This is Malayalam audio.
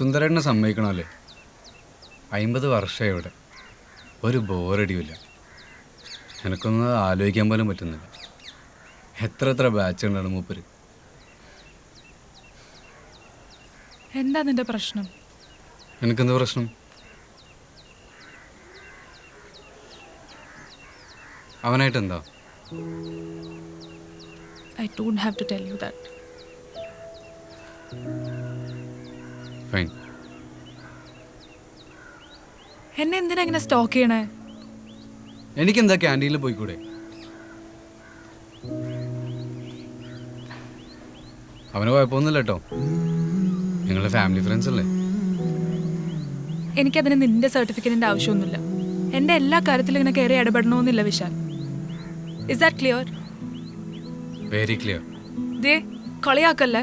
സുന്ദരേട്ടനെ സമ്മതിക്കണമല്ലേ? 50 വർഷമായി ഇവിടെ, ഒരു ബോറടിയില്ല. എനിക്കൊന്നും ആലോചിക്കാൻ പോലും പറ്റുന്നില്ല. എത്ര ബാച്ച് ഉണ്ടാണ് മൂപ്പര്. എന്താ നിന്റെ പ്രശ്നം? എനിക്കെന്താ പ്രശ്നം? അവനായിട്ട് എന്താ? I don't have to tell you that. Fine. എന്നെ എന്തിനാ ഇങ്ങനെ സ്റ്റോക്ക് ചെയ്യണേ? എനിക്കെന്താ ക്യാൻറ്റീനിൽ പോയിക്കൂടെ? അവന് കുഴപ്പമൊന്നുമില്ല കേട്ടോ. നിങ്ങളുടെ ഫാമിലി ഫ്രണ്ട്സ് അല്ലേ? എനിക്കതിന് നിന്റെ സർട്ടിഫിക്കറ്റിന്റെ ആവശ്യമൊന്നുമില്ല. എൻ്റെ എല്ലാ കാര്യത്തിലും ഇങ്ങനെ കയറി ഇടപെടണമെന്നില്ല Vishal. Is that clear? Very clear. ദേ കളിയാക്കല്ലേ.